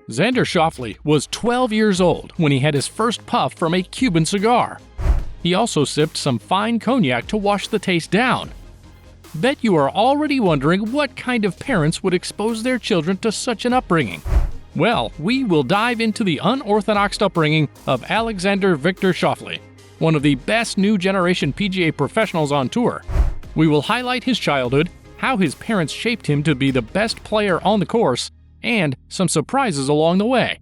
Xander Schauffele was 12 years old when he had his first puff from a Cuban cigar. He also sipped some fine cognac to wash the taste down. Bet you are already wondering what kind of parents would expose their children to such an upbringing. Well, we will dive into the unorthodox upbringing of Alexander Victor Schauffele, one of the best new generation PGA professionals on tour. We will highlight his childhood, how his parents shaped him to be the best player on the course, and some surprises along the way.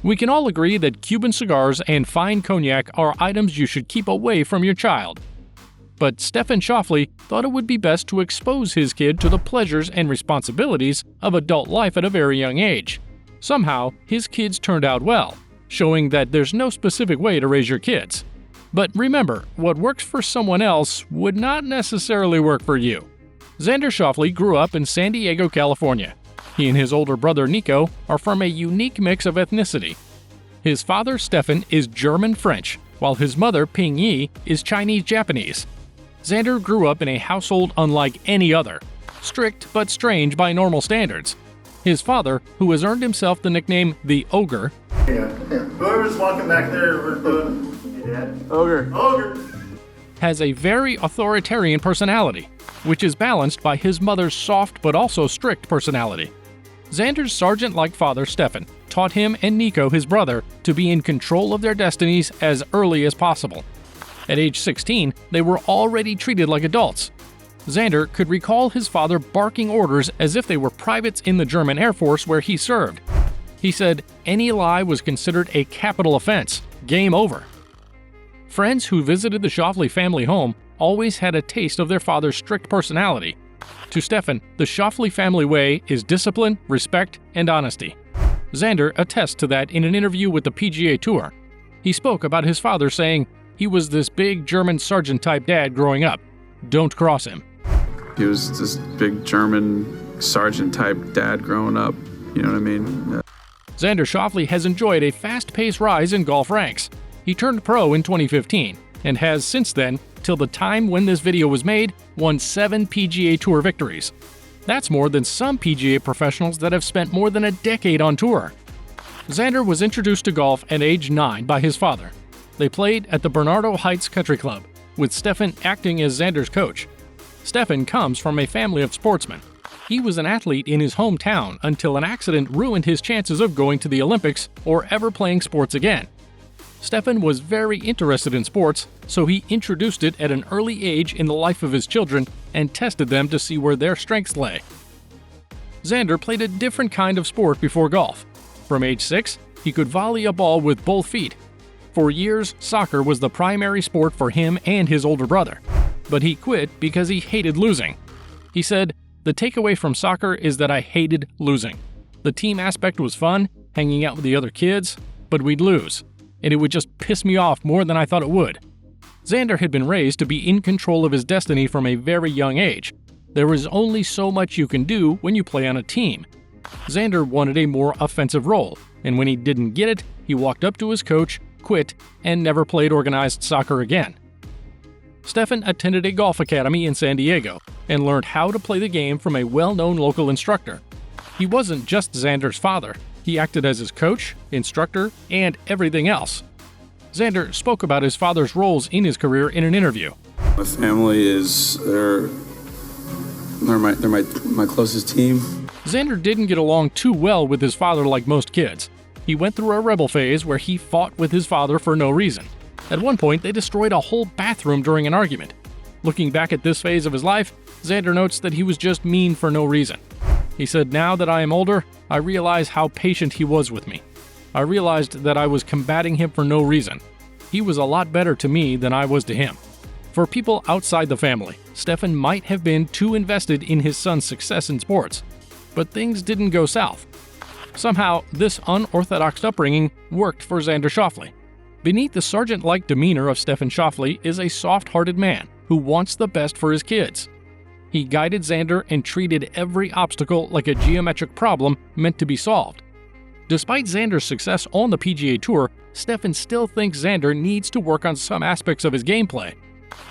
We can all agree that Cuban cigars and fine cognac are items you should keep away from your child. But Stefan Schauffele thought it would be best to expose his kid to the pleasures and responsibilities of adult life at a very young age. Somehow, his kids turned out well, showing that there's no specific way to raise your kids. But remember, what works for someone else would not necessarily work for you. Xander Schauffele grew up in San Diego, California. He and his older brother Nico are from a unique mix of ethnicity. His father, Stefan, is German-French, while his mother, Ping Yi, is Chinese-Japanese. Xander grew up in a household unlike any other, strict but strange by normal standards. His father, who has earned himself the nickname the Ogre, Whoever's walking back there, we're doing. Hey, Dad. Ogre. has a very authoritarian personality, which is balanced by his mother's soft but also strict personality. Xander's sergeant-like father, Stefan, taught him and Nico, his brother, to be in control of their destinies as early as possible. At age 16, they were already treated like adults. Xander could recall his father barking orders as if they were privates in the German Air Force where he served. He said any lie was considered a capital offense. Game over. Friends who visited the Schauffele family home always had a taste of their father's strict personality. To Stefan, the Schauffele family way is discipline, respect, and honesty. Xander attests to that in an interview with the PGA Tour. He spoke about his father saying, "He was this big German sergeant-type dad growing up. Don't cross him." He was this big German sergeant-type dad growing up, you know what I mean? Xander Schauffele has enjoyed a fast-paced rise in golf ranks. He turned pro in 2015 and has since then, till the time when this video was made, won 7 PGA Tour victories. That's more than some PGA professionals that have spent more than a decade on tour. Xander was introduced to golf at age 9 by his father. They played at the Bernardo Heights Country Club, with Stefan acting as Xander's coach. Stefan comes from a family of sportsmen. He was an athlete in his hometown until an accident ruined his chances of going to the Olympics or ever playing sports again. Stefan was very interested in sports, so he introduced it at an early age in the life of his children and tested them to see where their strengths lay. Xander played a different kind of sport before golf. From age 6, he could volley a ball with both feet. For years, soccer was the primary sport for him and his older brother, but he quit because he hated losing. He said, "The takeaway from soccer is that I hated losing. The team aspect was fun, hanging out with the other kids, but we'd lose, and it would just piss me off more than I thought it would." Xander had been raised to be in control of his destiny from a very young age. There is only so much you can do when you play on a team. Xander wanted a more offensive role, and when he didn't get it, he walked up to his coach, quit, and never played organized soccer again. Stefan attended a golf academy in San Diego and learned how to play the game from a well-known local instructor. He wasn't just Xander's father. He acted as his coach, instructor, and everything else. Xander spoke about his father's roles in his career in an interview. My family is, they're my closest team. Xander didn't get along too well with his father like most kids. He went through a rebel phase where he fought with his father for no reason. At one point, they destroyed a whole bathroom during an argument. Looking back at this phase of his life, Xander notes that he was just mean for no reason. He said, "Now that I am older, I realize how patient he was with me. I realized that I was combating him for no reason. He was a lot better to me than I was to him." For people outside the family, Stefan might have been too invested in his son's success in sports. But things didn't go south. Somehow, this unorthodox upbringing worked for Xander Schauffele. Beneath the sergeant-like demeanor of Stefan Schauffele is a soft-hearted man who wants the best for his kids. He guided Xander and treated every obstacle like a geometric problem meant to be solved. Despite Xander's success on the PGA Tour, Stefan still thinks Xander needs to work on some aspects of his gameplay.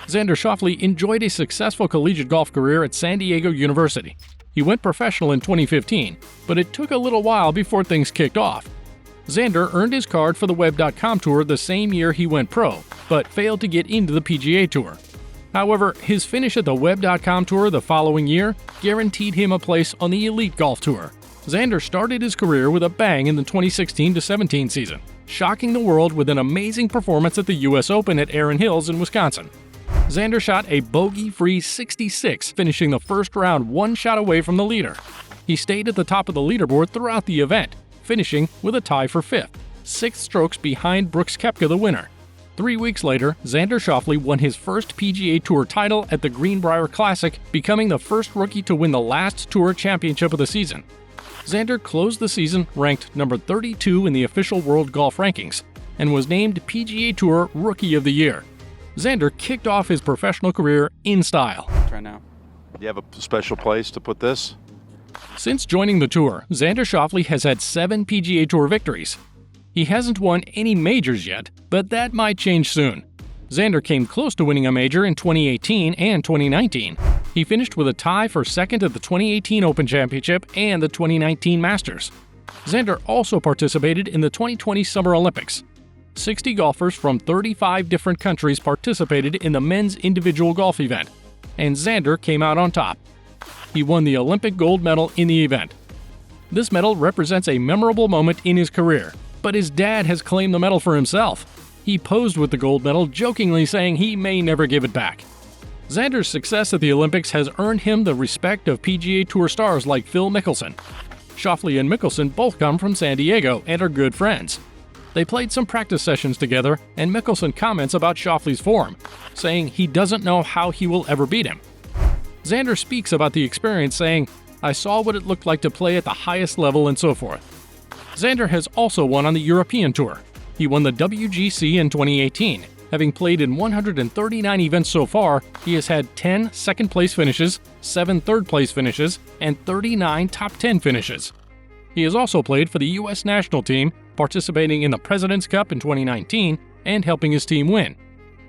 Xander Schauffele enjoyed a successful collegiate golf career at San Diego University. He went professional in 2015, but it took a little while before things kicked off. Xander earned his card for the Web.com Tour the same year he went pro, but failed to get into the PGA Tour. However, his finish at the Web.com Tour the following year guaranteed him a place on the Elite Golf Tour. Xander started his career with a bang in the 2016-17 season, shocking the world with an amazing performance at the U.S. Open at Erin Hills in Wisconsin. Xander shot a bogey-free 66, finishing the first round one shot away from the leader. He stayed at the top of the leaderboard throughout the event, finishing with a tie for 5th, 6 strokes behind Brooks Koepka, the winner. 3 weeks later, Xander Schauffele won his first PGA Tour title at the Greenbrier Classic, becoming the first rookie to win the last Tour Championship of the season. Xander closed the season ranked number 32 in the official World Golf Rankings and was named PGA Tour Rookie of the Year. Xander kicked off his professional career in style. Try now. Do you have a special place to put this? Since joining the tour, Xander Schauffele has had 7 PGA Tour victories. He hasn't won any majors yet, but that might change soon. Xander came close to winning a major in 2018 and 2019. He finished with a tie for second at the 2018 Open Championship and the 2019 Masters. Xander also participated in the 2020 Summer Olympics. 60 golfers from 35 different countries participated in the men's individual golf event, and Xander came out on top. He won the Olympic gold medal in the event. This medal represents a memorable moment in his career, but his dad has claimed the medal for himself. He posed with the gold medal, jokingly saying he may never give it back. Xander's success at the Olympics has earned him the respect of PGA Tour stars like Phil Mickelson. Schauffele and Mickelson both come from San Diego and are good friends. They played some practice sessions together, and Mickelson comments about Schauffele's form, saying he doesn't know how he will ever beat him. Xander speaks about the experience, saying, "I saw what it looked like to play at the highest level and so forth." Xander has also won on the European Tour. He won the WGC in 2018. Having played in 139 events so far, he has had 10 second-place finishes, 7 third-place finishes, and 39 top 10 finishes. He has also played for the U.S. national team, participating in the President's Cup in 2019 and helping his team win.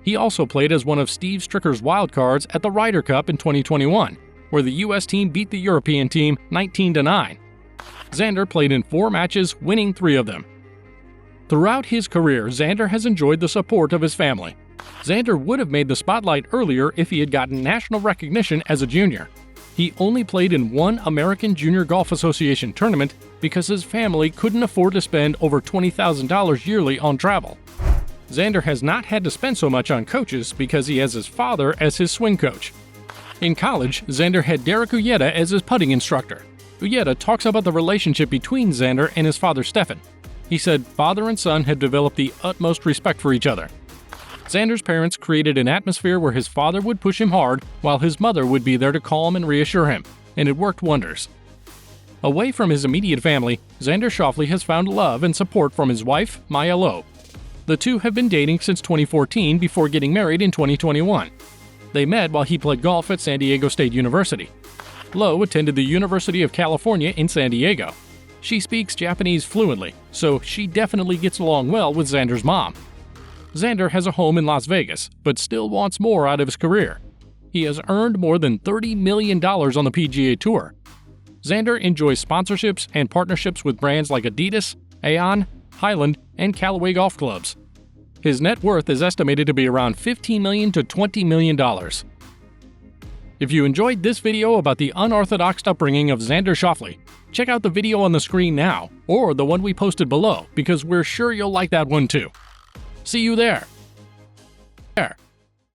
He also played as one of Steve Stricker's wildcards at the Ryder Cup in 2021, where the U.S. team beat the European team 19-9. Xander played in 4 matches, winning 3 of them. Throughout his career, Xander has enjoyed the support of his family. Xander would have made the spotlight earlier if he had gotten national recognition as a junior. He only played in 1 American Junior Golf Association tournament because his family couldn't afford to spend over $20,000 yearly on travel. Xander has not had to spend so much on coaches because he has his father as his swing coach. In college, Xander had Derek Ulletta as his putting instructor. Ulletta talks about the relationship between Xander and his father Stefan. He said father and son had developed the utmost respect for each other. Xander's parents created an atmosphere where his father would push him hard while his mother would be there to calm and reassure him, and it worked wonders. Away from his immediate family, Xander Schauffele has found love and support from his wife, Maya Lowe. The two have been dating since 2014 before getting married in 2021. They met while he played golf at San Diego State University. Lowe attended the University of California in San Diego. She speaks Japanese fluently, so she definitely gets along well with Xander's mom. Xander has a home in Las Vegas, but still wants more out of his career. He has earned more than $30 million on the PGA Tour. Xander enjoys sponsorships and partnerships with brands like Adidas, Aon, Highland, and Callaway Golf Clubs. His net worth is estimated to be around $15 million to $20 million. If you enjoyed this video about the unorthodox upbringing of Xander Schauffele, check out the video on the screen now, or the one we posted below, because we're sure you'll like that one too. See you there.